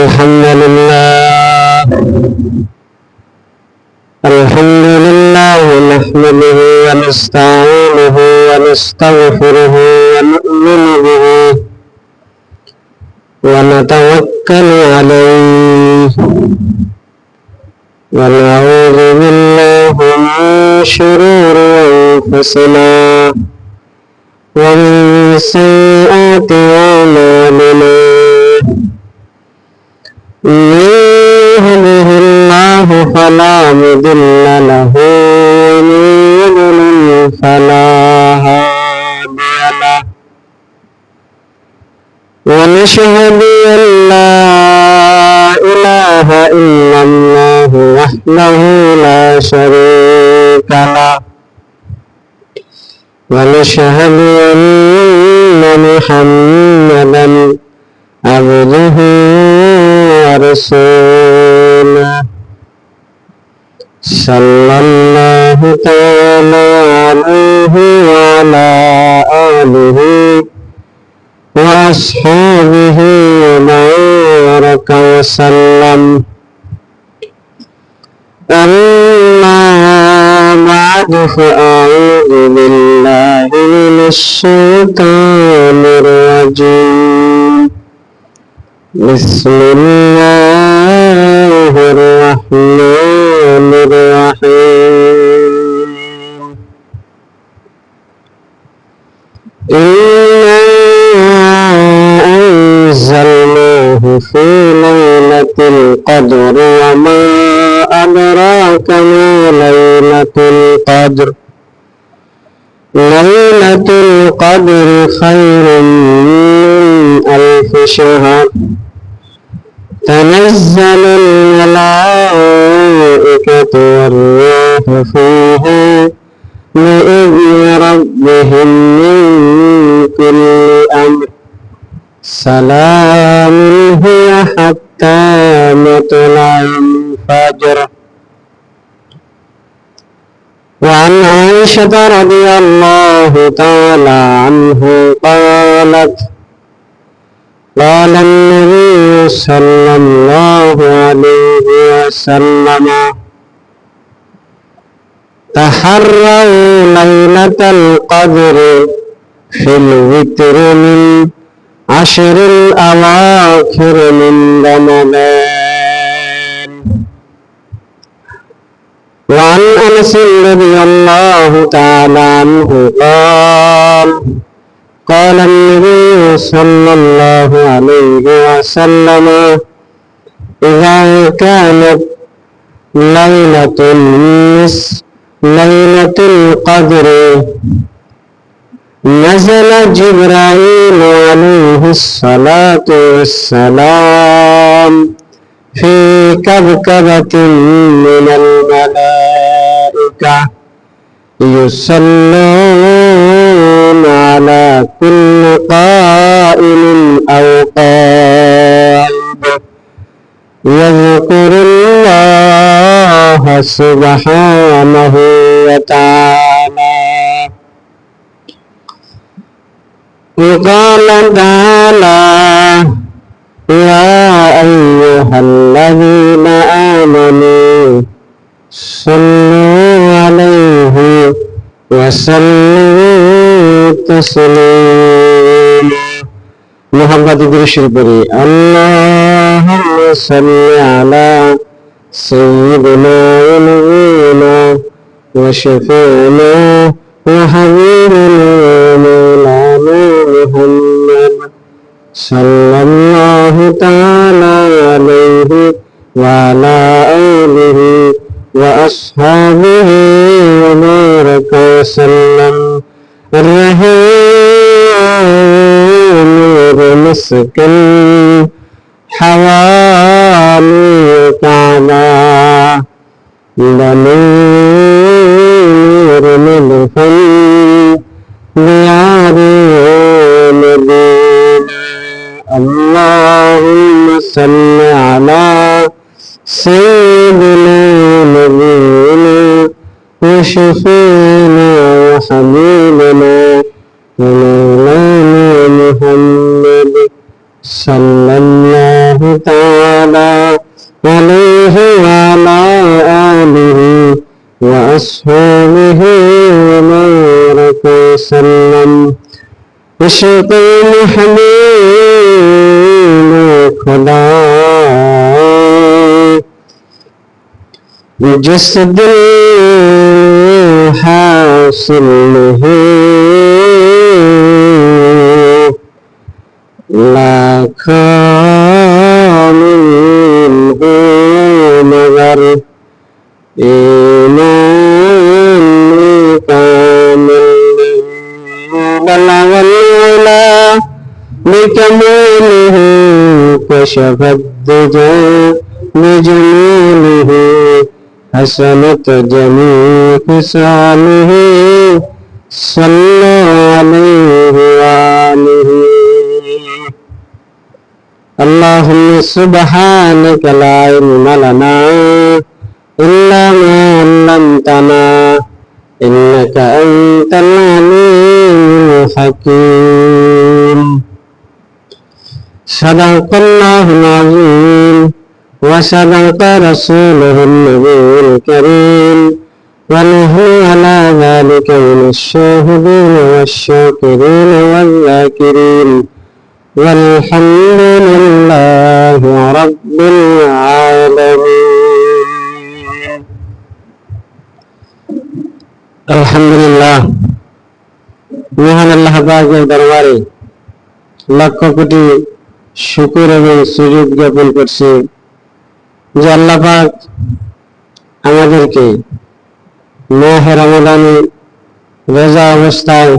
الحمد لله نحمده ونستعينه ونستغفره ونؤمن به ونتوكل عليه ونعوذ بالله من شرور أنفسنا ومن سيئات أعمالنا من يهده الله فلا مضل له ومن يضلل فلا هادي له ونشهد أن لا إله إلا الله وحده لا شريك له ونشهد أن محمدا عبده ورسوله صلى الله تعالى عليه وعلى آله وأصحابه وبارك وسلم. أما بعد فأعوذ بالله من الشيطان الرجيم. بسم الله الرحمن الرحيم. إنا أنزلناه في ليلة القدر وما أدراك ما ليلة القدر. ليلة القدر خير من ألف شهر. تنزل الملائكة والروح فيها بإذن ربهم من كل أمر. سلام هي حتى مطلع الفجر. وعن عائشة رضي الله تعالى عنه قالت قال النبي صلى الله عليه وسلم تحروا ليلة القدر في الوتر من 10 الأواخر من رمضان. وعن أنس رضي الله تعالى عنه قال قال النبي صلى الله عليه وسلم إذا كانت ليلة القدر نزل جبرائيل عليه الصلاة والسلام في كبكبة من الملائكة يصلون على كل قائم أو قائد يذكر الله سبحانه وتعالى. وقال تعالى يا أيها الذين آمنوا صلوا عليه وسلموا تسليما. محمد رسول اللهم صل على سيدنا ونبينا وشفيعنا وحبيبنا ومولانا محمد صلى الله تعالى عليه وعلى آله وأصحابه وبارك وسلم. الرحيم مسكن حوالي كعبة بنور مدفن ديار مدينة. اللهم صل على سيدنا نبينا وشفينا وحبيبنا ومولانا محمد صلى الله الله تعالى عليه وعلى آله وأصحابه وبارك وسلم. عشق حبيب خدا जिस दिल हासिल है लाखों हो मगर ईमान कामिल बलगल उला बिकमालिह कशफ दुजा बिजमालिह हसनत जमी खिसालिह सल्लल्लाहु अलैहि اللهم سبحانك لا علم لنا إلا ما علمتنا إنك أنت العليم الحكيم. صدق الله العظيم وصدق رسوله النبي الكريم ونحن على ذلك من الشاهدين والشاكرين والذاكرين والحمد لله رب العالمين. الحمد لله মহান আল্লাহ পাকের দরবারে লক্ষ কোটি শুকর এবং সুযোগ জ্ঞাপন করছি যে আল্লাহ পাক আমাদেরকে মাহে রমাদানে রোজা অবস্থায়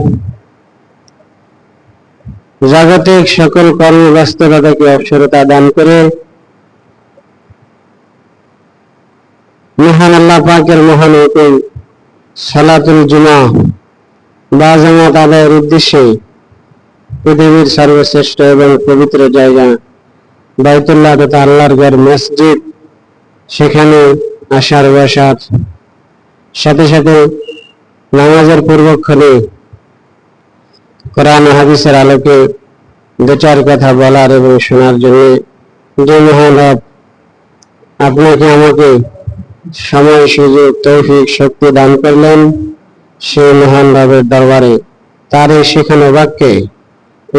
জাগতিক সকল কর্মব্যস্ততা থেকে অবসরতা দান করে মহান আল্লাহ পাকের মহান হুকুম সালাতুল জুমা বা জামাত আদায়ের উদ্দেশ্যে পৃথিবীর সর্বশ্রেষ্ঠ এবং পবিত্র জায়গা বাইতুল্লাহ তথা আল্লাহর ঘর মসজিদ সেখানে আসার বসার সাথে সাথে নামাজের পূর্বক্ষণে কোরআন হাদিসের আলোকে দু চার কথা বলার এবং শোনার জন্য যে মহান রব আপনাকে আমাকে সময় সুযোগ তৌফিক শক্তি দান করলেন, সেই মহান রবের দরবারে তার এই শেখানো বাক্যে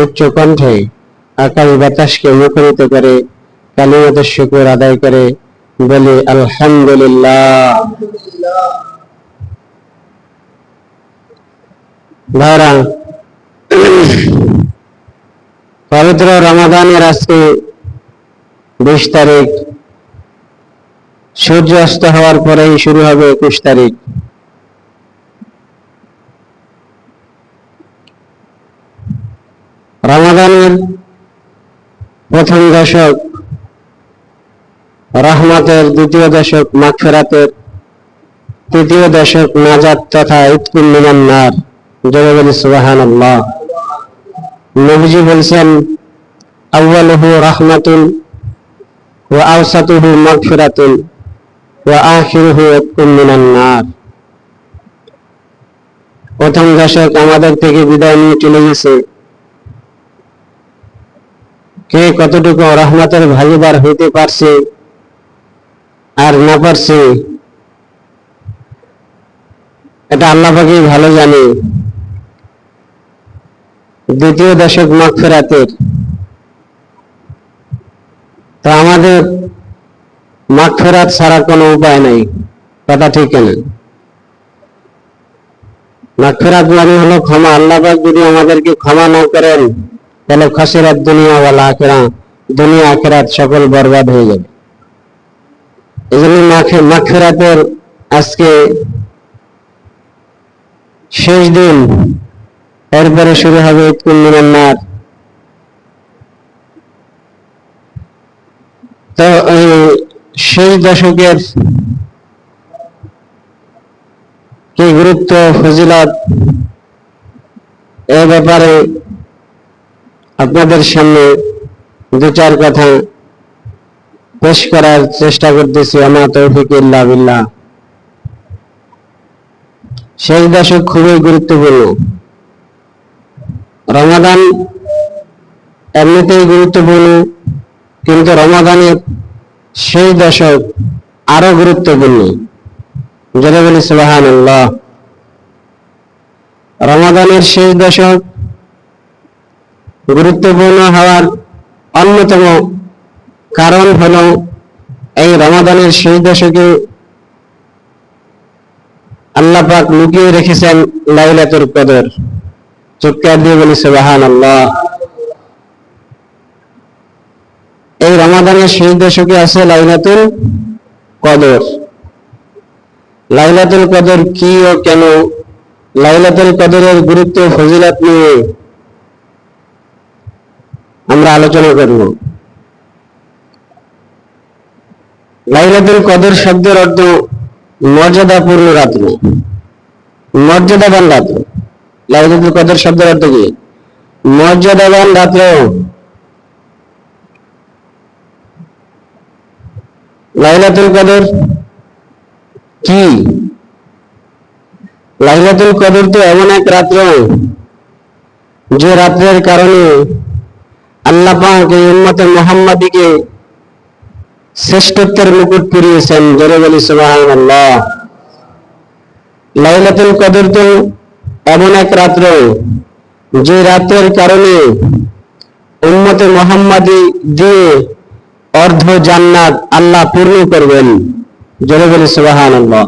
উচ্চ কণ্ঠে আকাশ বাতাসকে মুখরিত করে কালিমাতুশ শুকর আদায় করে বলি আলহামদুলিল্লাহ। ভাইরা, পবিত্র রমাদানের আজকে 20 তারিখ, সূর্য অস্ত হওয়ার পরেই শুরু হবে 21 তারিখ। রমাদানের প্রথম দশক রহমতের, দ্বিতীয় দশক মাগফিরাতের, তৃতীয় দশক নাজাত তথা ইতকুম মিনান নার। জোরে বলি সুবহানাল্লাহ। নবীজি বলছেন আউয়ালুহু রাহমাতুন ওয়া আওসাতুহু মাগফিরাতুন ওয়া আখিরুহু ইতকুম মিনান নার। প্রথম দশক আমাদের থেকে বিদায় নিয়ে চলে গেছে। কে কতটুকু রহমতের ভাগীদার হইতে পারছে আর না পারছে এটা আল্লাহ পাকই ভালো জানে। দ্বিতীয় দশক মাগফিরাতের, তো আমাদের মাগফিরাত ছাড়া কোনো উপায় নাই, কথা ঠিক না? মাগফিরাত মানে হলো ক্ষমা। আল্লাহ পাক যদি আমাদেরকে ক্ষমা না করেন তাহলে খাসিরাত দুনিয়া ওয়াল আখিরাহ, দুনিয়া আখিরাত সকল বরবাদ হয়ে যাবে। এই জন্য মাগফিরাতের আজকে শেষ দিন, এরপরে শুরু হবে ইতকুম মিনান নার। তো এই শেষ দশকের কি গুরুত্ব ফজিলত এ ব্যাপারে আপনাদের সামনে দু চার কথা পেশ করার চেষ্টা করতেছি। আমা তৌফিক ইল্লা বিল্লাহ। শেষ দশক খুবই গুরুত্বপূর্ণ। রমাদান এমনিতেই গুরুত্বপূর্ণ, কিন্তু রমাদানের সেই দশক আরো গুরুত্বপূর্ণ। জোরে বলি সুবহানাল্লাহ। রমাদানের শেষ দশক গুরুত্বপূর্ণ হওয়ার অন্যতম কারণ হলো এই রমাদানের শেষ দশকে আল্লাহ পাক লুকিয়ে রেখেছেন লাইলাতুল কদর। চিৎকার দিয়ে বলি সুবহানাল্লাহ। এই রমাদানের শেষ দশকে আছে লাইলাতুল কদর। লাইলাতুল কদর কি ও কেন, লাইলাতুল কদরের গুরুত্ব ফজিলত নিয়ে আমরা আলোচনা করব। লাইলাতুল কদর শব্দের অর্থ মর্যাদাপূর্ণ রাত্র, মর্যাদাবান রাত্র। লাইলাতুল কদর শব্দের অর্থ কি? মর্যাদাবান রাত্র। লাইলাতুল কদর কি? লাইলাতুল কদর তো এমন এক রাত্র যে রাত্রের কারণে আল্লাহ পাক এই উম্মতে মুহাম্মাদীকে শ্রেষ্ঠত্বের মুকুট পরিয়েছেন। জোরে বলি সুবহানাল্লাহ। লাইলাতুল কদর তো এমন এক রাত্র যে রাতের কারণে উম্মতে মুহাম্মাদী দিয়ে অর্ধ জান্নাত আল্লাহ পূর্ণ করবেন। জোরে বলি সুবহানাল্লাহ।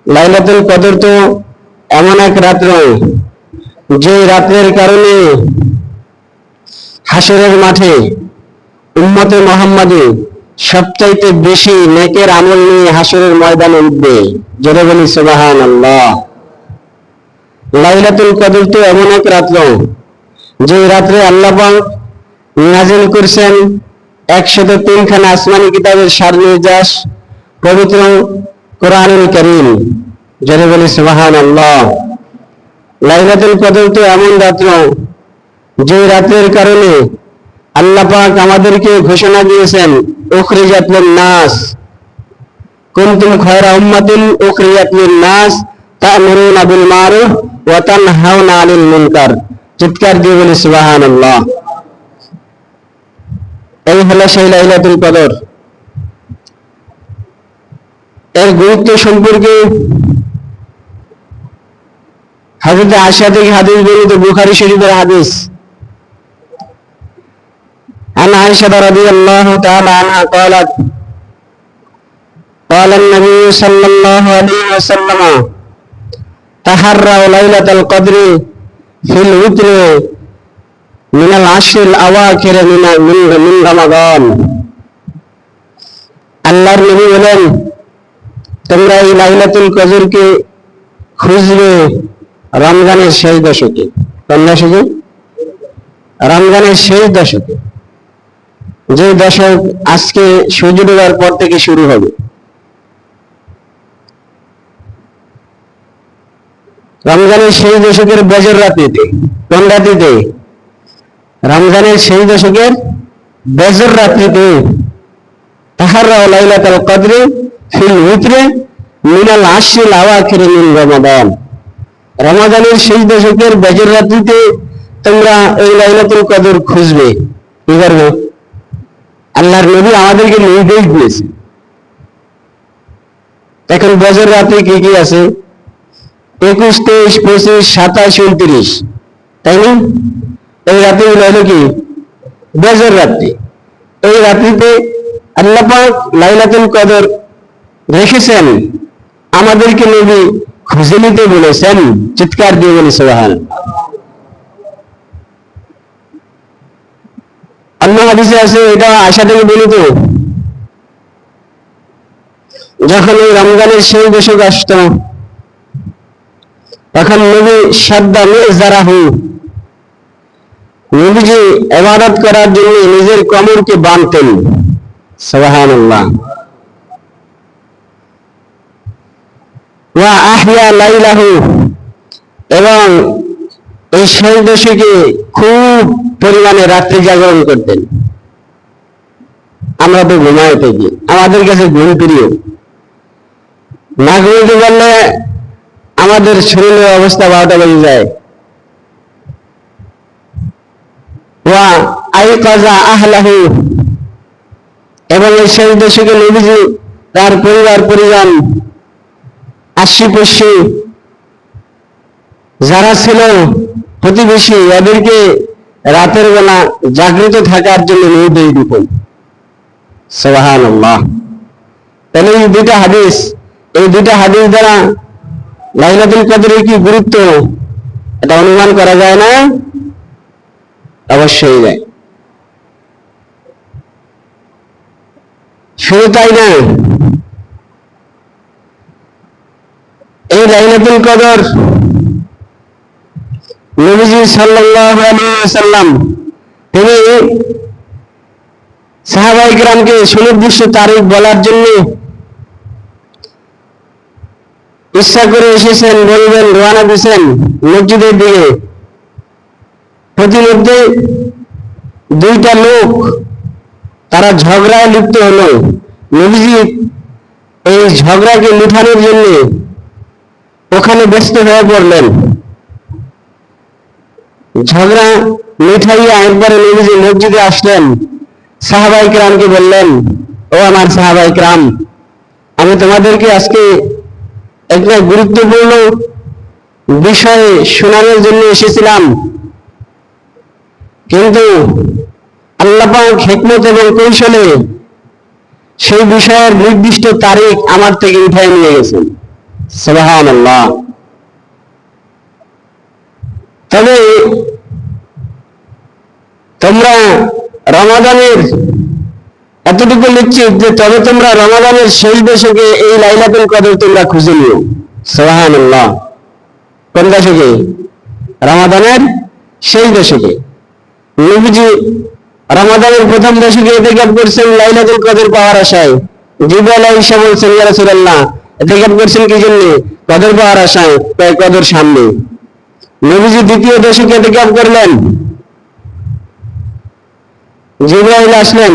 লাইলাতুল কদর তো এমন এক রাত্র যে রাতের কারণে হাসরের মাঠে উম্মতে মুহাম্মাদী সবচাইতে বেশি নেকের আমল নিয়ে হাসরের ময়দানে উঠবে। জোরে বলি সুবহানাল্লাহ। লাইলাতুল কদর তো এমন এক রাত্র যে রাত্রে আল্লাহ পাক নাযিল করেছেন 103 খানা আসমানী কিতাবের সার নির্যাস পবিত্র কোরআনুল কারীম। জোরে বলি সুবহানাল্লাহ। লাইলাতুল কদর তো এমন রাত্র যে রাতের কারণে আল্লাহ পাক আমাদেরকে ঘোষণা দিয়েছেন উখরিজাত লিন-নাস কুনতুম খায়রা উম্মাতিন উখরিজাত লিন-নাস তা'মুরুনা বিল মারুফ ওয়া তানহাউনা আনিল মুনকার। চিৎকার দিয়ে বলি সুবহানাল্লাহ। এই হলো সেই লাইলাতুল কদর। এর গুরুত্ব সম্পর্কে হযরত আয়েশা থেকে হাদিস বর্ণিত, বুখারী শরীফের হাদিস। عن عائشة رضي الله تعالى عنها قالت قال النبي صلى الله عليه وسلم تحروا ليلة القدر في الوتر من العشر الأواخر من رمضان। আল্লাহর নবী বলেন, তোমরা এই লাইলাতুল কদরকে খুঁজবে রমজানের শেষ দশকে। কোন দশকে? রমজানের শেষ দশকে, যে দশক আজকে সূর্য ডোবার পর থেকে শুরু হবে। রমজানের শেষ দশকের বেজর রাত্রিতে। কোন রাত্রিতে? রমজানের শেষ দশকের বেজর রাত্রিতে তাহাররা লাইলাতুল কদর ফিল উতরে মিনাল আশরিল আওয়াখির মিন রমাদান। রমাদানের শেষ দশকের বেজর রাত্রিতে তোমরা এই লাইলাতুল কদর খুঁজবে। কি করবে? আল্লাহর নবী আমাদেরকে নির্দেশ দিয়েছেন। এখন বেজর রাত্রি কি কি আছে? 21, 23, 25, 27, 29, তাই না? এই রাত্রি হলো কি? বেজর রাত্রি। এই রাত্রিতে আল্লাহ পাক লাইলাতুল কদর রেখেছেন, আমাদেরকে নবী খুঁজে নিতে বলেছেন। চিৎকার দিয়ে বলি সুবহানাল্লাহ। অন্য হাদিসে আছে, এটা আয়েশা থেকে বর্ণিত, যখন এই রমজানের শেষ দশক আসত তখন নবী সাদ্দা মিজারাহু, নবীজি ইবাদত করার জন্য নিজের কোমরকে বাঁধতেন। সুবহানাল্লাহ। ওয়া আহইয়া লাইলাহু, এবং এই শেষ দশকে খুব পরিমাণে রাত্রি জাগরণ করতেন। আমরা তো ঘুমাই থাকি, আমাদের কাছে ঘুম প্রিয়। না ঘুমাতে পারলে আমাদের শরীরের অবস্থা 12টা বেজে যায়। ওয়া আইকাযা আহলাহু, এবং এই শেষ দশকে নবীজি তার পরিবার পরিজন আশি-পশি যারা ছিল প্রতিবেশী এদেরকে রাতের বেলা জাগ্রত থাকার জন্য নির্দেশ দিতেন। সুবহানাল্লাহ। তাহলে এই দুইটা হাদিস দ্বারা লাইলাতুল কদরের কি গুরুত্ব এটা অনুমান করা যায় না? অবশ্যই যায়। শুধু তাই না, এই লাইলাতুল কদর নবীজি সাল্লাল্লাহু আলাইহি ওয়াসাল্লাম তিনি সাহাবায়ে কিরামকে সুনির্দিষ্ট তারিখ বলার জন্য ইচ্ছা করে এসেছেন, বলবেন রওনা দিয়েছেন মসজিদের দিকে। প্রতিমধ্যে দুইটা লোক তারা ঝগড়ায় লিপ্ত হলো। নবীজি এই ঝগড়াকে মিটানোর জন্য ওখানে ব্যস্ত হয়ে পড়লেন। ঝগড়া মিঠাইয়া একবারে নবীজি মসজিদে আসলেন, সাহাবায়ে কিরামকে বললেন, ও আমার সাহাবায়ে কিরাম, আমি তোমাদেরকে আজকে একটা গুরুত্বপূর্ণ বিষয়ে শোনানোর জন্য এসেছিলাম, কিন্তু আল্লাহ পাক হিকমত এবং কৌশলে সেই বিষয়ের নির্দিষ্ট তারিখ আমার থেকে উঠাই নিয়ে গেছেন। সুবহানাল্লাহ। তবে তোমরা রমাদানের এতটুকু নিশ্চিত যে তবে তোমরা রমাদানের শেষ দশকে এই লাইলাতুল কদর তোমরা খুঁজে নিও। সুবহানাল্লাহ। কোন দশকে? রমাদানের শেষ দশকে। নবীজি রমাদানের প্রথম দশকে ইতিকাফ করছেন লাইলাতুল কদর পাওয়ার আশায়। জিবরাইল আলাইহিস সালাম বলছেন, ইয়া রাসূলুল্লাহ, ইতিকাফ করছেন কি জন্য? কদর পাওয়ার আশায়। তাই কদর সামনে। নবীজি দ্বিতীয় দশকে ইতিকাফ করলেন। জিবরাইল আসলেন,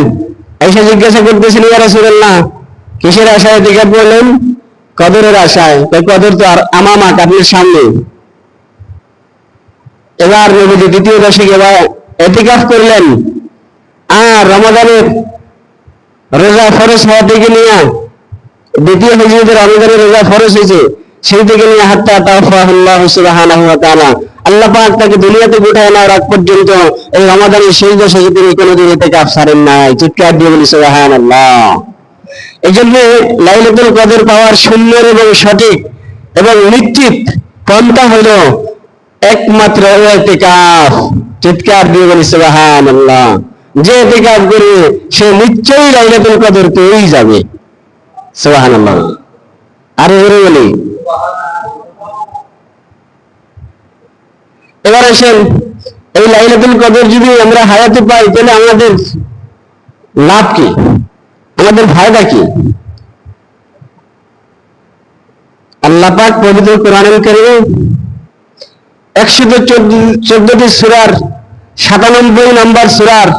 এসে জিজ্ঞাসা করতেছেন, ইয়া রাসূলুল্লাহ, কিসের আশায় ইতিকাফ করলেন? কদরের আশায়। তাই কদর তো আমামাক, আপনার সামনে। এবার নবীজি দ্বিতীয় দশকে ইতিকাফ করলেন। আর রমাদানের রোজা ফরজ হওয়া থেকে নিয়ে দ্বিতীয় হিজরতের রমাদানের রোজা ফরজ হয়েছে, সেই থেকে নিয়ে হাত্তা তাওফাহুল্লাহু সুবহানাহু ওয়া তাআলা, আল্লাহ পাক তাকে দুনিয়াতে উঠায় নেওয়ার আগ পর্যন্ত এই রমাদানের শেষ দশকে তিনি কোনোদিন ইতিকাফ ছাড়েন নাই। চিৎকার দিয়ে বলি সুবহানাল্লাহ। এই জন্য লাইলাতুল কদর পাওয়ার সুন্দর এবং সঠিক এবং নিশ্চিত পন্থা হলো একমাত্র ইতিকাফ। চিৎকার দিয়ে বলি সুবহানাল্লাহ। যে ইতিকাফ করবে সে নিশ্চয়ই লাইলাতুল কদর পেয়েই যাবে। সুবহানাল্লাহ। আরে জোরে বলি। এবার আসেন, এই লাইলাতুল কদর যদি আমরা হায়াতে পাই তাহলে আমাদের লাভ কি, আমাদের ফায়দা কি? আল্লাহ পাক পবিত্র কোরআনুল কারীমে 114টি সূরার 97 নম্বর সূরার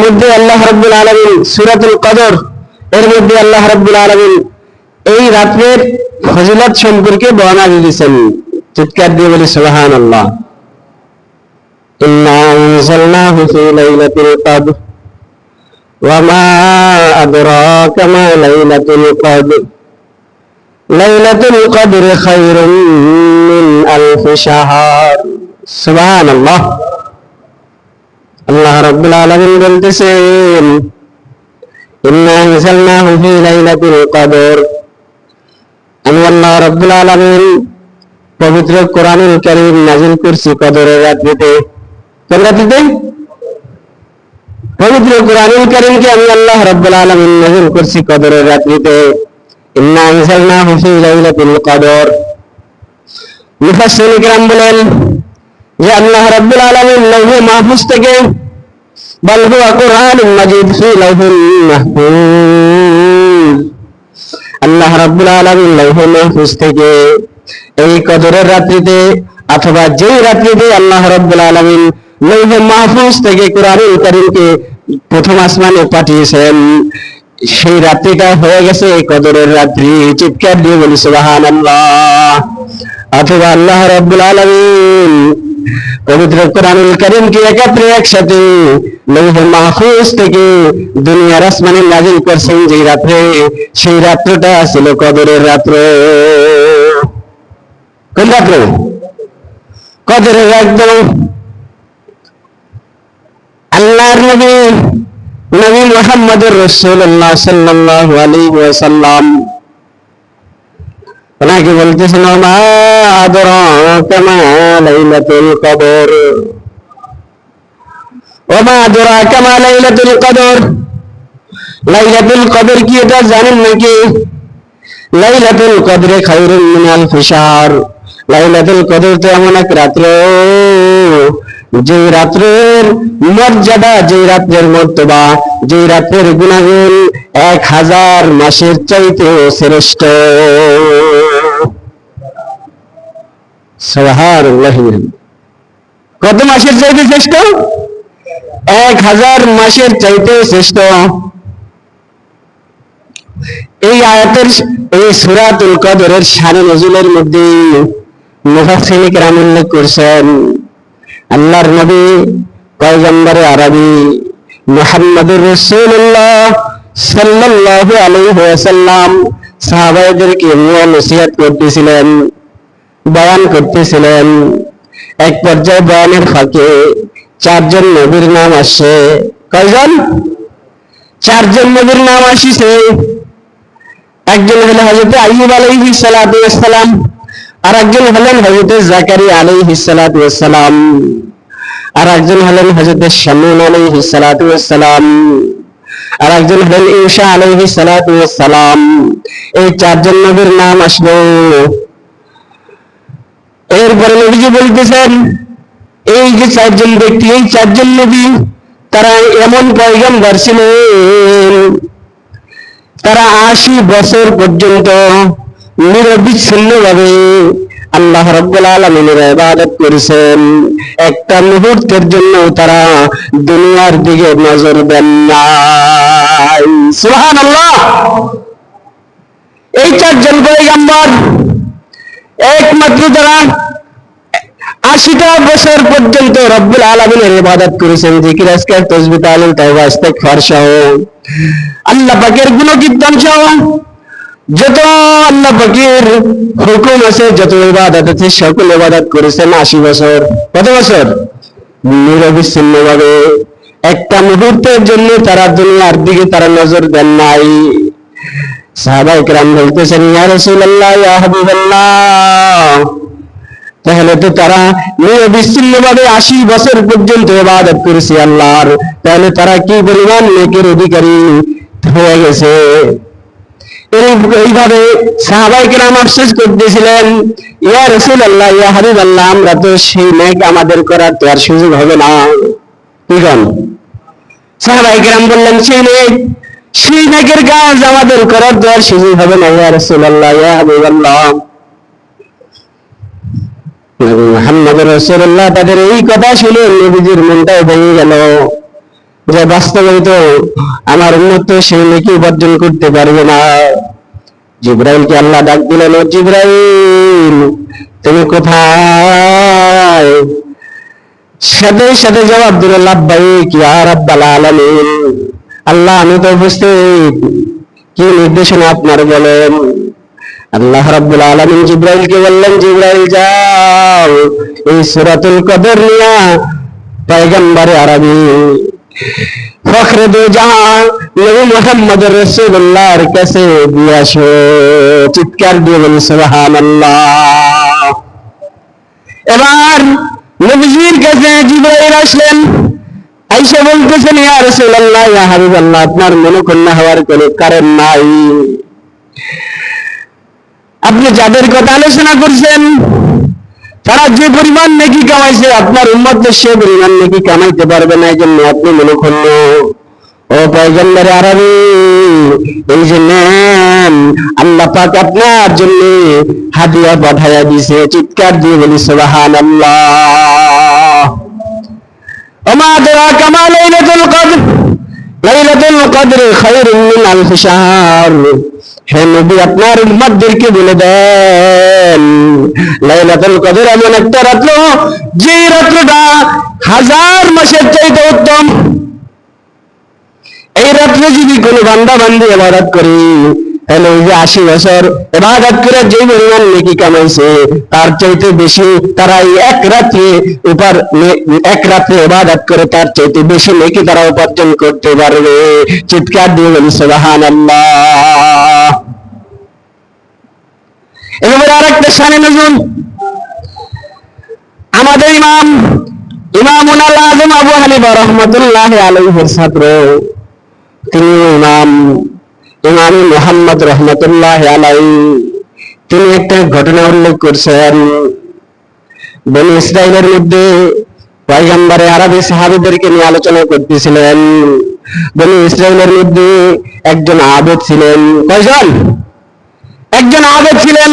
মধ্যে আল্লাহ রাব্বুল আলামিন সূরাতুল কদর এর মধ্যে আল্লাহ রাব্বুল আলামিন এই রাতের ফজিলত সম্পর্কে বর্ণনা দিয়েছেন। চিৎকার দিয়ে বলি সুবহানাল্লাহ। ইন্না আনজালনাহু ফি লাইলাতুল কদর ওয়া মা আদরাকা মা লাইলাতুল কদর লাইলাতুল কদর খায়রুম মিন আলফি শাহর। সুবহানাল্লাহ। আল্লাহ রাব্বুল আলামিন বলতেছেন, ইন্না আনজালনাহু ফি লাইলাতুল কদর, আমি আল্লাহ রাব্বুল আলামিন পবিত্র কোরআনুল কারীম নাযিল করছি কদরের রাত্রিতে। কোন রাত্রিতে? পবিত্র কোরআনুল কারীমকে আমি আল্লাহ রাব্বুল আলামিন নাযিল করছি কদরের রাত্রিতে। ইন্না আনজালনাহু ফি লাইলাতুল কদর। মুফাসসিরিন কিরাম বলেন যে আল্লাহ রাব্বুল আলামিন লৌহে মাহফুজ থেকে, বাল হুয়া কুরআনুম মাজিদ ফি লাউহিল মাহফুজ, আল্লাহ রাব্বুল আলামিন লৌহে মাহফুজ থেকে এই কদরের রাত্রিতে অথবা যেই রাত্রিতে আল্লাহ রাব্বুল আলামিন লৌহে মাহফুজ থেকে কোরআনুল কারীমকে প্রথম আসমানে পাঠিয়েছেন, সেই রাত্রিটা হয়ে গেছে কদরের রাত্রি। চিৎকার দিয়ে বলি সুবহানাল্লাহ। অথবা আল্লাহ রাব্বুল আলামিন পবিত্র কোরআনুল কারীমকে একাত্রে একসাথে লৌহে মাহফুজ থেকে দুনিয়ার আসমানে নাযিল করছেন যেই রাত্রে, সেই রাত্রটা ছিল কদরের রাত্র। কোন রাত্র? কদরের একদম। আল্লাহর নবী নবী মুহাম্মদুর রাসূলুল্লাহ সাল্লাল্লাহু আলাইহি ওয়াসাল্লাম ওনাকে বলতেছেন, মা আদরাকা মা লাইলাতুল কদর, ওমা আদরাকা মা লাইলাতুল কদর। লাইলাতুল কদর কি এটা জানেন নাকি? লাইলাতুল কদরে খায়রুম মিন আলফি শাহর। লাইলাতুল কদর তো এমন এক রাত্র, যে রাত্রের মর্যাদা, যে রাত্রের মর্তবা, যে রাত্রের গুণাগুণ 1000 মাসের চাইতেও শ্রেষ্ঠ। সুবহানাল্লাহ। কত মাসের চাইতে শ্রেষ্ঠ? 1000 মাসের চাইতে শ্রেষ্ঠ। এই আয়াতের, এই সূরাতুল কদরের শানে নজুলের মধ্যে মুফাসসিরিন কিরাম উল্লেখ করেছেন, আল্লাহর নবী পয়গম্বরে আরবি মুহাম্মদুর রাসূলুল্লাহ সাল্লাল্লাহু আলাইহি ওয়াসাল্লাম সাহাবাদেরকে নিয়ে নসিহত করতেছিলেন, বয়ান করতেছিলেন। এক পর্যায়ে বয়ানের ফাঁকে 4 জন নবীর নাম আসে। কয়জন? 4 জন নবীর নাম আসিছে। একজন হলেন হযরত আইয়ুব আলাইহিস সালাতু ওয়াস সালাম, আর একজন হলেন হযরত জাকারিয়া আলাইহিস সালাতু ওয়াস সালাম, আর একজন হলেন হযরত শামূন আলাইহিস সালাতু ওয়াস সালাম, আর একজন হলেন ঈসা আলাইহিস সালাতু ওয়াস সালাম। এই 4 জন নবীর নাম আসলো। এরপরে নবীজি বলতেছেন, এই যে 4 জন ব্যক্তি, এই 4 জন নবী, তারা এমন পয়গম্বর ছিলেন, তারা 80 বছর পর্যন্ত নিরবিচ্ছিন্নভাবে আল্লাহ রাব্বুল আলামিনের ইবাদত করেছেন। একটা মুহূর্তের জন্য তারা দুনিয়ার দিকে নজর দেন নাই। সুবহানাল্লাহ। এই 4 জন পয়গম্বর একমাত্র তারা 80টা বছর পর্যন্ত রব্বুল আলামিনের ইবাদত করেছেন, জিকির, আজকার, তাসবিহ, তাহলিল, তাওবা, ইস্তিগফার সহ, আল্লাহ পাকের গুণকীর্তন সহ যত আল্লাহ পাকের হুকুম আছে, যত ইবাদত আছে, সকল ইবাদত করেছেন 80 বছর। কত বছর? নিরবিচ্ছিন্নভাবে। একটা মুহূর্তের জন্য তারা দুনিয়ার দিকে তারা নজর দেন নাই। সাহাবায়ে কেরাম বলতেছেন, ইয়া রাসূলুল্লাহ, ইয়া হাবিবাল্লাহ, তাহলে তো তারা নিরবিচ্ছিন্নভাবে 80 বছর পর্যন্ত ইবাদত করেছে আল্লাহর, তাহলে তারা কি পরিমাণ নেকির অধিকারী হয়ে গেছে। এইভাবে সাহাবায়ে কেরাম আফসোস করতেছিলেন, ইয়া রাসূলুল্লাহ, ইয়া হাবিবাল্লাহ, আমরা তো সেই নেক আমাদের করার তো আর সুযোগ হবে না। কি বলেন? সাহাবায়ে কেরাম বললেন, সেই নেকের কাজ আমাদের করার তো আর সুযোগ হবে না ইয়া রাসূলুল্লাহ, ইয়া হাবিবাল্লাহ। নবী মুহাম্মদ রাসূলুল্লাহ তাদের এই কথা শুনে নবীজির মনটাও ভেঙে গেল, যে বাস্তবে তো আমার উম্মত তো সেই নেকি উপার্জন করতে পারবে না। জিবরাইলকে আল্লাহ ডাক দিলেন, ও জিবরাইল, তুমি কোথায়? সাথে সাথে জবাব দিল, লাব্বাইক ইয়া রাব্বাল আলামিন, আল্লাহ আমি তো উপস্থিত, কি নির্দেশনা আপনার বলেন। আল্লাহ রাব্বুল আলামিন জিবরাইলকে বললেন, জিবরাইল যাও, এই সূরাতুল কদর নিয়া পয়গম্বরে আরবি ফখরে দো জাহান নবী মুহাম্মদ রাসূলুল্লাহর কাছে দিয়ে আসো। চিৎকার দিয়ে বলি সুবহানাল্লাহ। এবার নবীজির কাছে জিবরাইল আসলেন, আইসা বলতেছেন, ইয়া রাসূলুল্লাহ, ইয়া হাবিবাল্লাহ, আপনার মনোক্ষুণ্ণ হওয়ার কোনো কারণ নাই। আপনি যাদের কথা আলোচনা করছেন তারা যে পরিমাণ নেকি কামাইছে, আপনার উম্মত সে পরিমাণ নেকি কামাইতে পারবে না, এই জন্য আপনি মনোক্ষুণ্ণ। ও পয়গম্বরে আরবি, এই যে নেন, আল্লাহ পাক আপনার জন্য হাদিয়া পাঠাইয়া দিয়েছে। চিৎকার দিয়ে বলি সুবহানাল্লাহ। ওমা আদরাকা মা লাইলাতুল কদর, লাইলাতুল কদর খায়রুম মিন আলফি শাহর। হে নবী, আপনার উম্মতদেরকে বলে দেন লাইলাতুল কদর এমন একটা রাত্র, যে রাত্রটা 1000 মাসের চাইতে উত্তম। এই রাত্রে যদি কোনো বান্দা বান্দি ইবাদত করে, তাহলে ওই যে 80 বছর ইবাদত করে যে পরিমাণ নেকি কামাইছে, তার চাইতে বেশি তারা এই এক রাত্রে ইবাদত করে তার চাইতে বেশি নেকি তারা উপার্জন করতে পারবে। চিৎকার দিয়ে বলি সুবহানাল্লাহ। এবারে আরেকটা শানে নজুল, আমাদের ইমামুল আযম আবু হানিফা রাহমাতুল্লাহি আলাইহির ছাত্র, তিনি ইমাম মুহাম্মদ রহমতুল্লাহ আলাইহি, তিনি একটা ঘটনা উল্লেখ করছেন। বনী ইসরাইলের মধ্যে পয়গম্বরে আরবি সাহাবীদেরকে নিয়ে আলোচনা করতেছিলেন। বনী ইসরাইলের মধ্যে একজন আবেদ ছিলেন। কয়জন? একজন আবেদ ছিলেন,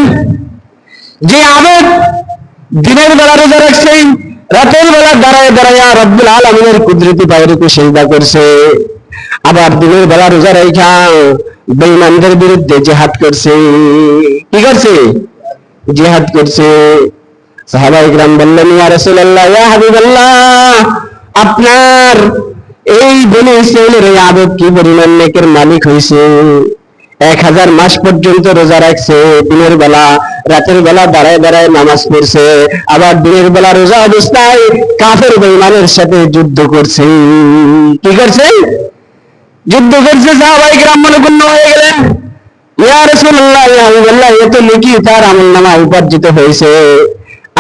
যে আবেদ দিনের বেলা রোজা রাখছে, রাতের বেলা দাঁড়ায় দাঁড়ায় রব্বুল আলামিনের কুদরতি পায়ের উপর সিজদা করছে, আবার দিনের বেলা রোজা রাখা বেঈমানদের বিরুদ্ধে জিহাদ করছে। কি করছে? জিহাদ করছে। সাহাবায়ে কিরাম বললেন, ইয়া রাসূলুল্লাহ, ইয়া হাবিবাল্লাহ, আপনার এই বনী ইসরাইলের এই আবেদ কি পরিমাণ নেকের মালিক হয়েছে। 1000 মাস পর্যন্ত রোজা রাখছে, দিনের বেলা রাতের বেলা দাঁড়ায় দাঁড়ায় নামাজ পড়ছে, আবার দিনের বেলা রোজা অবস্থায় কাফের বেঈমানের সাথে যুদ্ধ করছে। কি করছে? যুদ্ধ করছে। সাহাবায়ে কিরাম মনঃক্ষুণ্ণ হয়ে গেলেন, ইয়া রাসূলুল্লাহ, ইয়া হাবিবাল্লাহ, এত নেকি তার আমলনামায় উপার্জিত হয়েছে,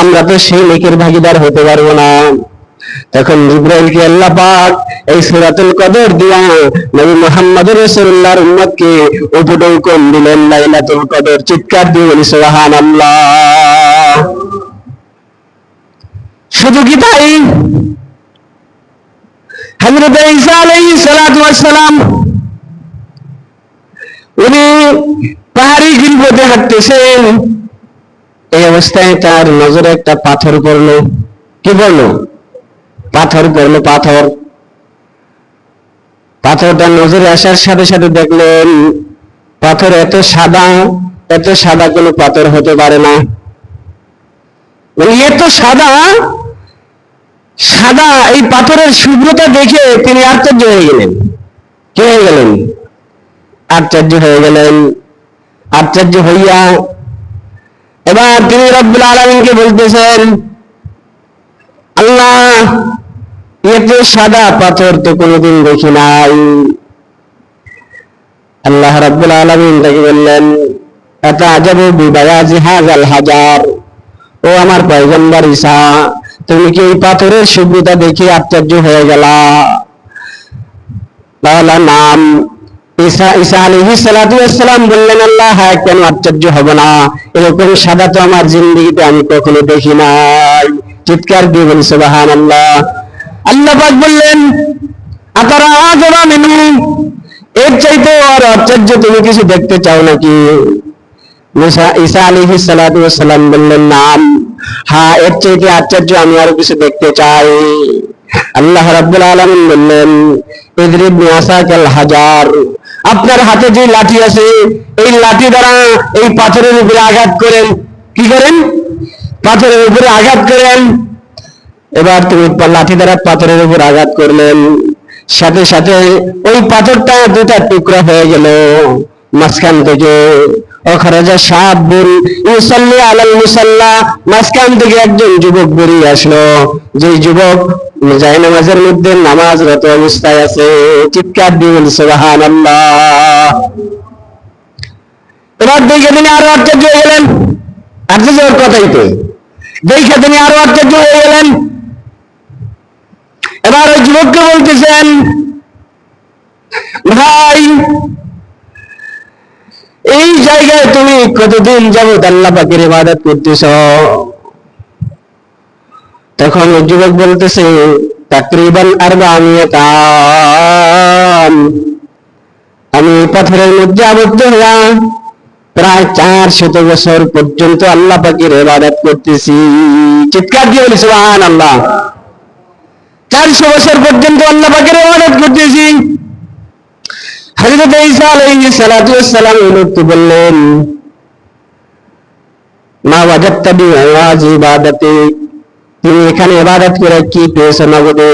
আমরা তো সেই নেকির ভাগীদার হতে পারবো না। তখন জিবরাইলকে আল্লাহ পাক এই সূরাতুল কদর দিয়া নবী মুহাম্মদ রাসূলুল্লাহর উম্মতকে উপঢৌকন দিলেন লাইলাতুল কদর। চিৎকার দিয়ে বলি সুবহানাল্লাহ। শুধু কি তাই? হযরত ঈসা আলাইহিস সালাতু ওয়াস সালাম, উনি পাহাড়ি গিরিপথে হাঁটতেছেন, এই অবস্থায় তার নজরে একটা পাথর পড়লো। কি পড়লো? পাথর পড়লো। পাথরটা নজরে আসার সাথে সাথে দেখলেন পাথর এত সাদা কোনো পাথর হতে পারে না। এত সাদা এই পাথরের শুভ্রতা দেখে তিনি আশ্চর্য হয়ে গেলেন। কি হয়ে গেলেন? আশ্চর্য হয়ে গেলেন। আশ্চর্য হইয়া এবার তিনি রব্বুল আলামিনকে বলতেছেন, আল্লাহ, এত সাদা পাথর তো কোনোদিন দেখি নাই। আল্লাহ রাব্বুল আলামিন তাকে বললেন, আতাআজাবু বিবায়াজি হাযাল হাজার, ও আমার পয়গম্বর ঈসা, তুমি কি এই পাথরের শুভ্রতা দেখে আশ্চর্য হয়ে গেলা? তাহলে নাম ঈসা আলাইহিস সালাতু ওয়াস সালাম বললেন, আল্লাহ, হ্যাঁ, কেন আশ্চর্য হব না, এরকম সাদা তো আমার জিন্দেগিতে আমি কখনো দেখি নাই। চিৎকার দিয়ে বলি সুবহানাল্লাহ। আল্লাহ পাক বললেন, আতারা আযাবা মিনহু, এর চাইতে আর আশ্চর্য তুমি কিছু দেখতে চাও নাকি? ঈসা আলাইহিস সালাতু ওয়াস সালাম বললেন, নাম, হ্যাঁ, এর চাইতে আশ্চর্য আমি আরো কিছু দেখতে চাই। আল্লাহ রাব্বুল আলামিন বললেন, ইদরিব বিআসাকাল হাজার, আপনার হাতে যে লাঠি আছে এই লাঠি দ্বারা এই পাথরের উপরে আঘাত করেন। কি করেন? পাথরের উপরে আঘাত করেন। এবার তুমি লাঠি দ্বারা পাথরের উপর আঘাত করলেন, সাথে সাথে ওই পাথরটা দুটা টুকরা হয়ে গেল মাঝখান থেকে। অখরাজা শাবুন ইউসাল্লি আলাল মুসাল্লা, মাঝখান থেকে একজন যুবক বেরিয়ে আসলো, যে যুবক জায়নামাজের মধ্যে নামাজরত অবস্থায় আছে। চিৎকার দিয়ে বলি সুবহানাল্লাহ। এবার দেখে তিনি আরো আশ্চর্য হয়ে গেলেন। আশ্চর্যের কথাই তো, দেখে তিনি আরো আশ্চর্য হয়ে গেলেন। এবার ওই যুবককে বলতেছেন, ভাই, এই জায়গায় তুমি কতদিন যাবত আল্লাহ পাকের ইবাদত করতেছ? তখন ওই যুবক বলতেছে, তাকরিবান 400 আম, আমি পাথরের মধ্যে আবদ্ধ হইয়া প্রায় 400 বছর পর্যন্ত আল্লাহ পাকের ইবাদত করতেছি। চিৎকার দিয়ে বলি সুবহানাল্লাহ। 400 বছর পর্যন্ত আল্লাহ পাকের ইবাদত করতেছি। ঈসা আলাইহিস সালাতু ওয়াস সালাম ওই লোককে বললেন, মা ওয়াজাদতা বিওয়াজি ইবাদাতি, তুমি এখানে ইবাদত করে কি পেয়েছো নগদে?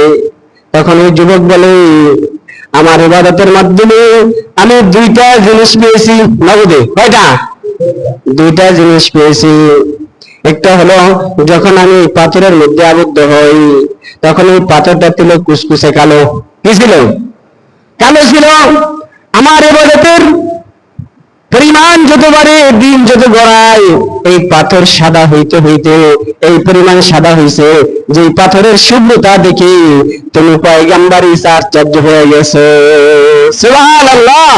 তখন ওই যুবক বলে, আমার ইবাদতের মাধ্যমে আমি দুইটা জিনিস পেয়েছি নগদে। কয়টা? দুইটা জিনিস পেয়েছি। একটা হলো, যখন আমি পাথরের মধ্যে আবদ্ধ হই তখন ওই পাথরটা ছিল কুসকুসে কালো। কি ছিল? কালো ছিল। আমার ইবাদতের পরিমাণ যত বাড়ে, দিন যত গড়ায়, এই পাথর সাদা হইতে হইতে এই পরিমাণ সাদা হইছে যে পাথরের শুভ্রতা দেখি তুমি পয়গম্বর ঈসা আশ্চর্য হয়ে গেছো। সুবহানাল্লাহ।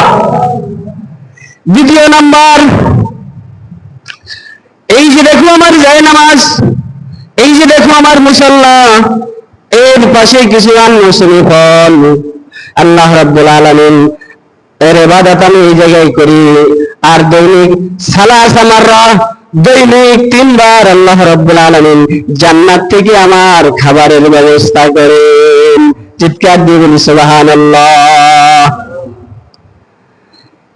দ্বিতীয় নাম্বার, এই যে দেখো আমার জায়নামাজ, এই যে দেখো আমার মুসাল্লা, এর পাশে কিছু মৌসুমী ফল, আল্লাহ রাব্বুল আলামিন এর ইবাদত আমি এই জায়গায় করি। আর দৈনিক সালাসা মাররা, দৈনিক 3 বার আল্লাহ রাব্বুল আলামিন জান্নাত থেকে আমার খাবারের ব্যবস্থা করেন। চিৎকার দিয়ে বলি সুবহানাল্লাহ।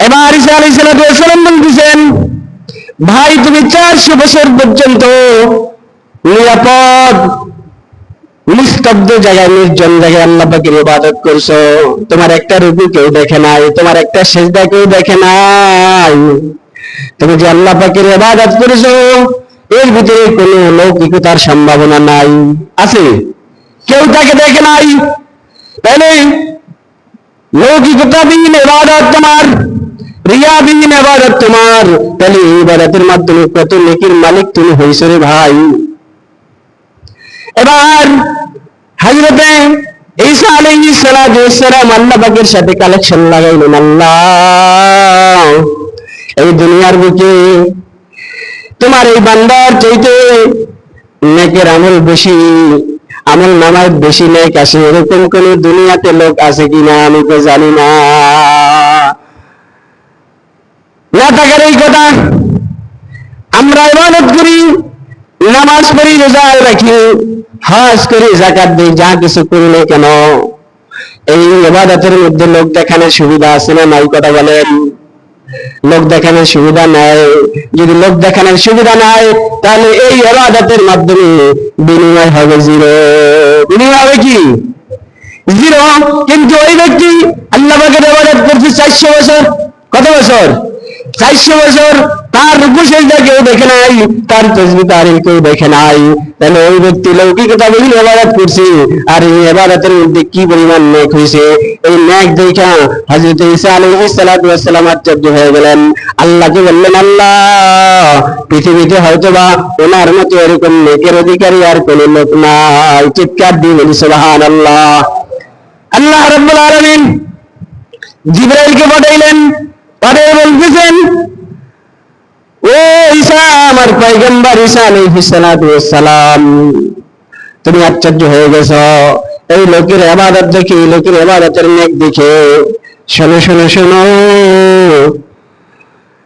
এবার ঈসা আলাইহিস সালাম বলতেছেন, ভাই তুমি 400 বছর পর্যন্ত নিরাপদ নিস্তব্ধ জায়গায়, নির্জন জায়গায় আল্লাহ পাকের ইবাদত করছো, তোমার একটা রুকু কেউ দেখে নাই, তোমার একটা সিজদা কেউ দেখে নাই। তুমি যে আল্লাহ পাকের ইবাদত করেছো এর ভিতরে কোনো লৌকিকতার সম্ভাবনা নাই। আছে? কেউ তাকে দেখে নাই। তাহলে লৌকিকতাবিহীন ইবাদত তোমার, রিয়াবিহীন ইবাদত তোমার, তাহলে এই ইবাদতের মাধ্যমে কত নেকির মালিক তুমি হইছো রে ভাই। এবার হযরতে ঈসা আলাইহিস সালাম আল্লাহ পাকের সাথে কালেকশন লাগাইলেন, আল্লাহ এই দুনিয়ার বুকে তোমার এই বান্দার চাইতে নেকের আমল বেশি, আমল নামায় বেশি নেক আছে, এরকম কোন দুনিয়াতে লোক আছে কিনা আমি তো জানি না। না থাকার এই কথা, আমরা ইবাদত করি, নামাজ পড়ি, রোজা রাখি, হজ করি, যাকাত দিই, যা কিছু করি না কেন, এই ইবাদতের মধ্যে লোক দেখানোর সুবিধা আছে না নাই? কথা বলেন। লোক দেখানোর সুবিধা নাই। যদি লোক দেখানোর সুবিধা নাই তাহলে এই ইবাদতের মাধ্যমে বিনিময় হবে জিরো। বিনিময় হবে কি? জিরো। কিন্তু ওই ব্যক্তি আল্লাহ পাকের ইবাদত করছে 400 বছর। কত বছর? 400 বছর। তার রুকু সিজদা কেউ দেখে নাই, তার তাসবিহ তাহলিল কেউ দেখে নাই। তাহলে ওই ব্যক্তি লৌকিকতাবিহীন ইবাদত করছে, আর এই ইবাদতের মধ্যে কি পরিমাণ নেক হয়েছে, এই নেক দেখা হযরত ঈসা আলাইহিস সালাম আশ্চর্য হয়ে গেলেন। আল্লাহকে বললেন, আল্লাহ পৃথিবীতে হয়তোবা ওনার মতো এরকম নেকের অধিকারী আর কোন লোক নাই। চিৎকার দিয়ে বলি সুবহানাল্লাহ। আল্লাহ রাব্বুল আলামিন জিবরাইলকে পাঠাইলেন, পাঠিয়ে বলতেছেন, ও ঈসা, আমার পয়গম্বর ঈসা আলাইহিস সালাম, তুমি আশ্চর্য হয়ে গেছো এই লোকের ইবাদত দেখে, এই লোকের ইবাদতের নেক দেখে। শোনো শোনো শোনো,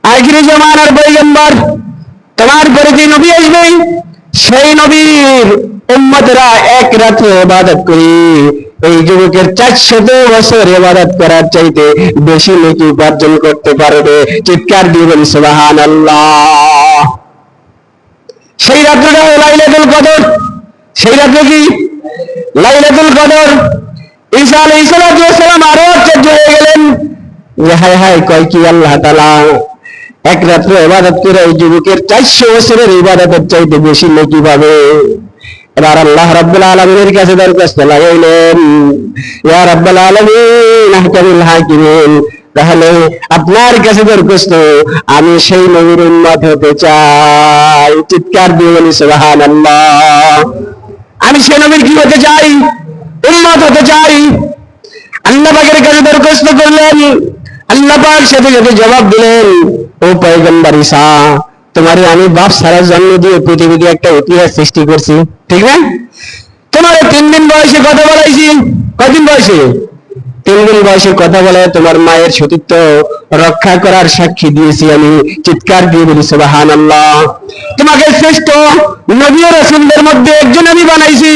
আখিরি জামানার পয়গম্বর, তোমার পরে যে নবী আসবে সেই নবীর উম্মতরা এক রাতে ইবাদত করি, এই যুবকের 400 বছর ইবাদত করার চাইতে বেশি নেকি উপার্জন করতে পারবে। চিৎকার দিয়ে বলি সুবহানাল্লাহ। সেই রাত্রিটা লাইলাতুল কদর। সেই রাত্রে কি? লাইলাতুল কদর। ঈসা আলাইহিস সালাম আরো আশ্চর্য হয়ে গেলেন যে হায় হায়, কয় কি আল্লাহ তাআলা এক রাত্রে ইবাদত করে এই যুবকের 400 বছরের ইবাদতের চাইতে বেশি নেকি পাবে। এবার আল্লাহ রাব্বুল আলামিনের কাছে দরখাস্ত লাগাইলেন, ইয়া রাব্বুল আলামিন আহকামুল হাকিমিন, তাহলে আপনার কাছে দরখাস্ত, আমি সেই নবীর উম্মত হতে চাই। চিৎকার দিয়ে বলি সুবহানাল্লাহ। আমি সেই নবীর কি হতে চাই? উম্মত হতে চাই। আল্লাহ পাকের কাছে দরখাস্ত করলেন, আল্লাহ পাক সাথে সাথে জবাব দিলেন, ও পয়গম্বর ঈসা, তোমারে আমি বাপ সারা জন্ম দিয়ে পৃথিবীতে একটা ইতিহাস সৃষ্টি করছি, ঠিক না? তোমার 3 দিন বয়সে কথা বলাইছি। কয়দিন বয়সে? 3 দিন বয়সে কথা বলে তোমার মায়ের সতীত্ব রক্ষা করার সাক্ষী দিয়েছি আমি। চিৎকার দিয়ে বলি সুবহানাল্লাহ। তোমাকে শ্রেষ্ঠ নবী ও রাসূলদের মধ্যে একজন আমি বানাইছি।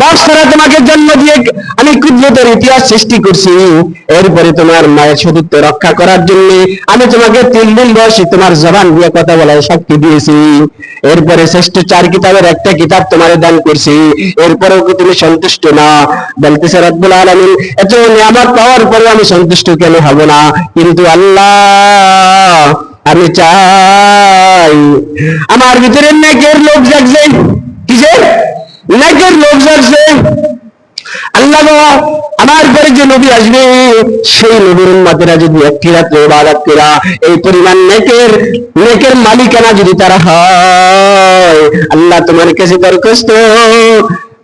বৎসরে তোমাকে জন্ম দিয়ে আমি কুদরতের ইতিহাস সৃষ্টি করছি, এরপরে তোমার মায়ের সতীত্ব রক্ষা করার জন্য আমি তোমাকে 3 দিন বয়সে তোমার জবান দিয়ে কথা বলার শক্তি দিয়েছি, এরপরে শ্রেষ্ঠ 4 কিতাবের একটা কিতাব তোমার দান করছি, এরপরেও কি তুমি সন্তুষ্ট না? বলতেছে রব্বুল আলামিন, এত নিয়ামত পাওয়ার পরে আমি সন্তুষ্ট কেন হব না? কিন্তু আল্লাহ আমি চাই আমার ভিতরে নেকের লোভ জাগছে। কিসের নেকের লোভ জাগছে? আল্লাহ আমার পরে যে নবী আসবে সেই নবীর উম্মতেরা যদি একটি রাত্রে ইবাদত করা এই পরিমাণ নেকের মালিকানা যদি তারা হয়, আল্লাহ তোমার কাছে দরখাস্ত,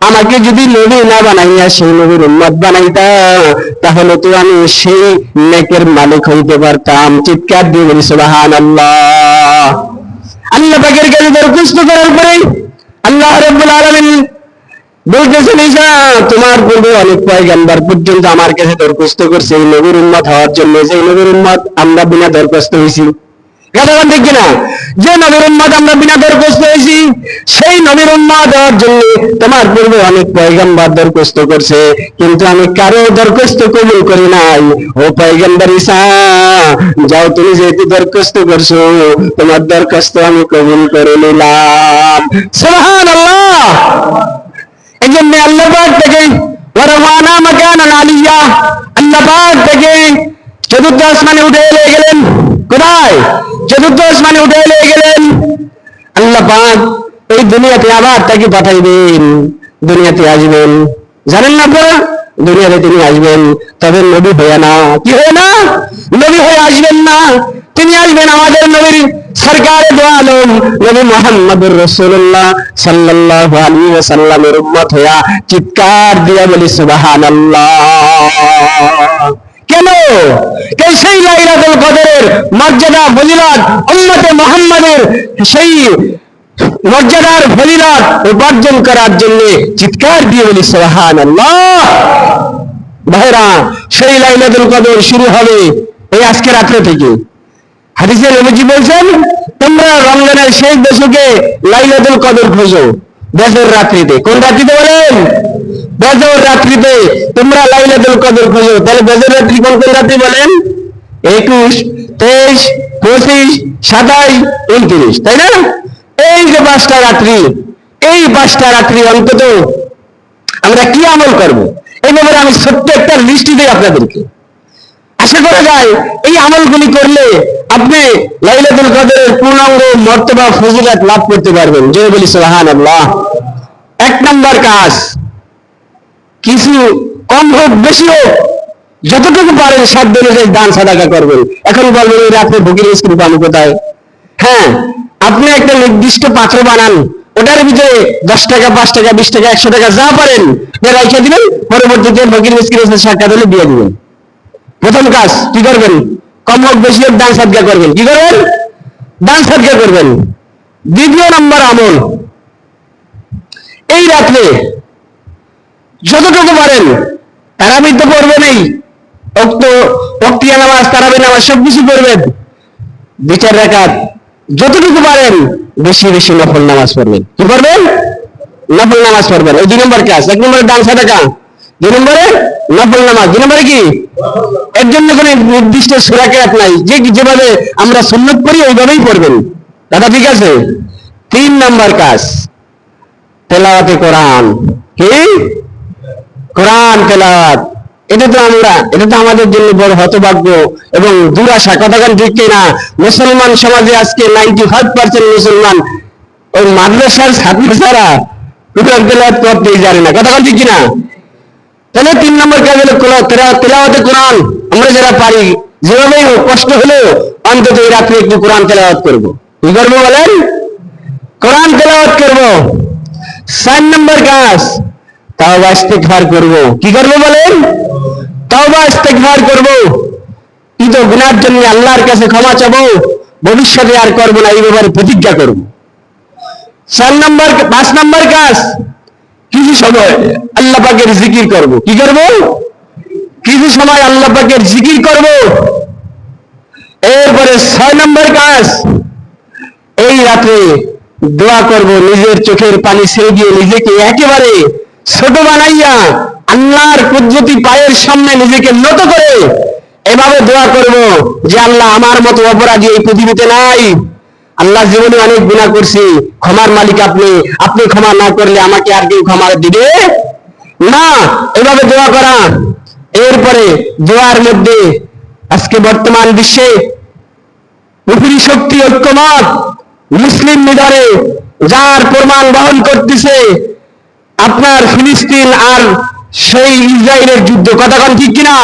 আমাকে যদি নবী না বানাইয়া সেই নবীর উম্মত বানাইতা, তাহলে তো আমি সেই নেকের মালিক হইতে পারতাম। চিৎকার দিয়ে বলি সুবহানাল্লাহ। আল্লাহ পাকের কাছে দরখাস্ত করার পরে আল্লাহ রাব্বুল আলামিন বলতেছেন, ঈসা তোমার পূর্বে অনেক পয়গম্বর পর্যন্ত আমার কাছে দরখাস্ত করছে এই নবীর উম্মত হওয়ার জন্য, যে নবীর উম্মত আমরা বিনা দরখাস্ত হয়েছি। কথা ঠিক কিনা? যে নবীর উম্মত আমরা বিনা দরখাস্ত হয়েছি, সেই নবীর উম্মত হওয়ার জন্য তোমার পূর্বে অনেক পয়গম্বর দরখাস্ত করছে, কিন্তু আমি কারো দরখাস্ত কবুল করি নাই। ও পয়গম্বর ঈসা, যাও তুমি যেহেতু দরখাস্ত করছো, তোমার দরখাস্ত আমি কবুল করে নিলাম। সুবহানাল্লাহ। এই জন্য আল্লাহ পাক থেকে ওয়ারফানা মাকানান আলিয়া, আল্লাহ পাক থেকে চতুর্থ আসমানে উঠে এলে গেলেন। কোথায়? চতুর্থ আসমানে উঠে এলে গেলেন। আল্লাহ পাক এই দুনিয়াতে আবার তাকে পাঠাইবেন, দুনিয়াতে আসবেন। জানেন না আপনারা? দুনিয়াতে তিনি আসবেন, তবে নবী হয়ে না। কি হয়ে না? নবী হয়ে আসবেন না। তিনি আসবেন আমাদের নবীর সরকারে দো আলম নবী মুহাম্মদুর রাসূলুল্লাহ সাল্লাল্লাহু আলাইহি ওয়াসাল্লামের উম্মত হইয়া। চিৎকার দিয়া বলি সুবহানাল্লাহ। কেন? সেই লাইলাতুল কদরের মর্যাদা ফজিলত উম্মতে মুহাম্মাদের সেই মর্যাদার ফজিলত উপার্জন করার জন্য চিৎকার দিয়ে বলি সুবহানাল্লাহ। ভাইরা, সেই লাইলাতুল কদর শুরু হবে এই আজকে রাত্রে থেকে। হাদিসে নবীজি বলছেন, তোমরা রমজানের শেষ দশকে লাইলাতুল কদর খোঁজো, বেজর রাত্রিতে। কোন রাত্রিতে বলেন? বেজর রাত্রিতে তোমরা লাইলাতুল কদর খোঁজো। তাহলে বেজর রাত্রি কোন কোন রাত্রি বলেন? 21, 23, 25, 27, 29, তাই না? এই যে 5টা রাত্রি, এই 5টা রাত্রি অন্তত আমরা কি আমল করব, এই ব্যাপারে আমি ছোট্ট একটা লিস্ট দিই আপনাদেরকে। আশা করা যায় এই আমলগুলি করলে আপনি লাইলাতুল কদরের পূর্ণাঙ্গ মর্তবা ফজিলত লাভ করতে পারবেন। জয় বলি সুবহানাল্লাহ। 1 নম্বর কাজ, কিছু কম হোক বেশি হোক যতটুকু পারেন সাধ্য অনুযায়ী দান সাদাকা করবেন। এখন বলবেন এই রাত্রে ভোগের স্ত্রী পাবো কোথায়? হ্যাঁ, আপনি একটা নির্দিষ্ট পাত্র বানান, ওটার ভিতরে 10 টাকা, 5 টাকা, 20 টাকা, 100 টাকা যা পারেন রেখে দিবেন, পরবর্তীতে ভোগের স্ত্রীর সাক্ষাৎ হলে দিয়ে দিবেন। প্রথম কাজ কি করবেন? কম হোক বেশি হোক দান সাদকা করবেন। কি করবেন? দান সাদকা করবেন। দ্বিতীয় নম্বর আমল, এই রাত্রে যতটুকু পারেন তারাবি তো পড়বেনই, ওয়াক্তিয়া নামাজ, তারাবি নামাজ সবকিছু পড়বেন। 2-4 রাকাত যতটুকু পারেন বেশি বেশি নফল নামাজ পড়বেন। কি করবেন? নফল নামাজ পড়বেন। এই 2 নম্বর কাজ। 1 নম্বরে দান সাদকা, 2 নম্বরে নফল নামাজ। 2 নম্বরে কি? এর জন্য কোনো নির্দিষ্ট সূরা কেরাত নাই, যে যেভাবে আমরা সুন্নাত পড়ি ওইভাবেই পড়বেন। দাদা ঠিক আছে? 3 নম্বর কাজ, তেলাওয়াতে কোরআন। কি? কোরআন তেলাওয়াত। এটা তো আমাদের জন্য বড় হতভাগ্য এবং দুরাশা। কথাখান ঠিক কিনা? মুসলমান সমাজে আজকে 95% মুসলমান ওই মাদ্রাসার ছাত্র ছাড়া কোরআন তেলাওয়াত করতেই জানে না। কথাখান ঠিক কিনা? তাহলে 3 নম্বর কাজ হলো তেলাওয়াতে কোরআন। আমরা যারা পারি যেভাবেই হোক, কষ্ট হলেও অন্তত এই রাত্রে একটু কোরআন তেলাওয়াত করবো। কি করবো বলেন? কোরআন তেলাওয়াত করবো। 4 নম্বর কাজ, তাওবা ইস্তেগফার করবো। কি করবো বলেন? তাওবা ইস্তেগফার করবো। কিন্তু গুনার জন্য আল্লাহর কাছে ক্ষমা চাবো, ভবিষ্যতে আর করবো না, এই ব্যাপারে প্রতিজ্ঞা করবো। 5 নম্বর কাজ, কিছু সময় আল্লাহ পাকের জিকির করব। কি করব? কিছু সময় আল্লাহ পাকের জিকির করব। এরপরে 6 নম্বর কাজ, এই রাতে দোয়া করব, নিজের চোখের পানি ছেড়ে দিয়ে নিজেকে একেবারে ছোট বানাইয়া আল্লাহর কুদরতি পায়ের সামনে নিজেকে নত করে এভাবে দোয়া করব যে আল্লাহ, আমার মতো অপরাধী এই পৃথিবীতে নাই। আল্লাহ, জীবনে অনেক গুনাহ করছি, ক্ষমার মালিক আপনি, আপনি ক্ষমা না করলে আমাকে আর কেউ ক্ষমা দিবে না। এভাবে দোয়া করা। এরপরে দোয়ার মধ্যে আজকে বর্তমান বিশ্বে পৃথিবী শক্তি ঐক্যমত মুসলিম নিধনে যার প্রমাণ বহন করতেছে আপনার ফিলিস্তিন আর সেই ইসরায়েলের যুদ্ধ। কথা কোন ঠিক কিনা?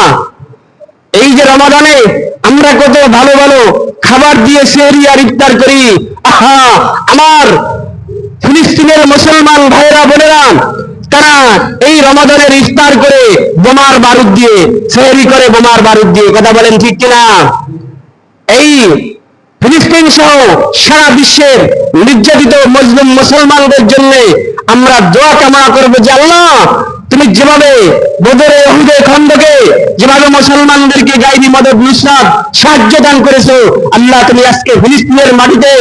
এই যে রমাদানে আমরা কত ভালো ভালো খাবার দিয়ে সেহরি আর ইফতার করি, আহা, আমার ফিলিস্তিনের মুসলমান ভাইরা বোনেরা তারা এই রমাদানের ইফতার করে বোমার বারুদ দিয়ে, সেহরি করে বোমার বারুদ দিয়ে। কথা বলেন ঠিক কিনা? এই ফিলিস্তিন সহ সারা বিশ্বের নির্যাতিত মুসলিম মুসলমানদের জন্য আমরা দোয়া কামনা করবো যে আল্লাহ, তুমি যেভাবে বদরে উহুদে খন্দকে যেভাবে মুসলমানদেরকে গায়বী মদদ নুসরাত সাহায্য দান করেছো, আল্লাহ তুমি আজকে ফিলিস্তিনের মাটিতে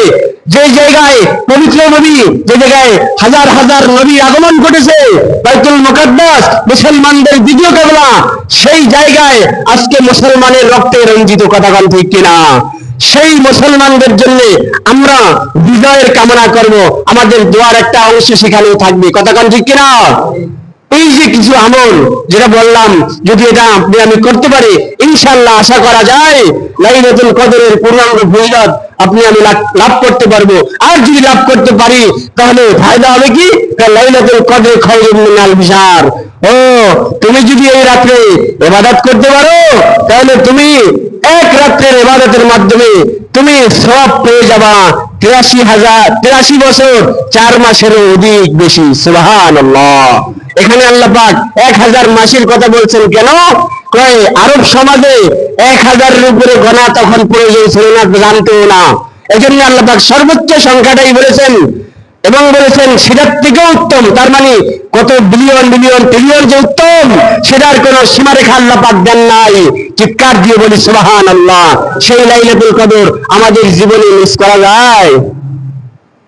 যে জায়গায় পবিত্র নবী, যে জায়গায় হাজার হাজার নবীর আগমন ঘটেছে, বাইতুল মুকাদ্দাস মুসলমানদের দ্বিতীয় কিবলা, সেই জায়গায় আজকে মুসলমানের রক্তে রঞ্জিত। কথা বলেন ঠিক কিনা? সেই মুসলমানদের জন্য আমরা বিজয়ের কামনা করব, আমাদের দোয়ার একটা অংশ সেখানেও থাকবে। কথা বলেন ঠিক কিনা? এই যে কিছু আমল যেটা বললাম, যদি এটা আপনি আমি করতে পারি, ইনশাআল্লাহ আশা করা যায় লাইলাতুল কদরের পূর্ণাঙ্গ ফজিলত আপনি আমি লাভ করতে পারবো। আর যদি লাভ করতে পারি তাহলে ফায়দা হবে কি? লাইলাতুল কদর খায়রুম মিনাল বিশার। ও, তুমি যদি এই রাত্রে ইবাদত করতে পারো তাহলে তুমি এক রাত্রের ইবাদতের মাধ্যমে তুমি সওয়াব পেয়ে যাবা 83 বছর 4 মাসেরও অধিক বেশি। সুবহানাল্লাহ। এখানে আল্লাহ পাক 1000 মাসের কথা বলছেন কেন? কয় আরব সমাজে 1000-এর উপরে গণা তখন প্রয়োজন ছিল না, জানতেও না। এজন্য আল্লাহ পাক সর্বোচ্চ সংখ্যাটাই বলেছেন এবং বলেছেন সেটার থেকেও উত্তম। তার মানে কত বিলিয়ন বিলিয়ন ট্রিলিয়ন যে উত্তম, সেটার কোন সীমারেখা আল্লাহ পাক দেন নাই। চিৎকার দিয়ে বলি সুবহানাল্লাহ। সেই লাইলাতুল কদর আমাদের জীবনে মিস করা যায়?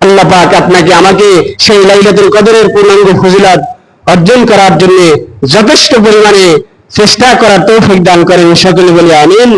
আল্লাহ পাক আপনাকে আমাকে সেই লাইলাতুল কদরের পূর্ণাঙ্গ ফজিলত অর্জন করার জন্য যথেষ্ট পরিমাণে চেষ্টা করার তৌফিক দান করেন। সকলে বলি আমিন।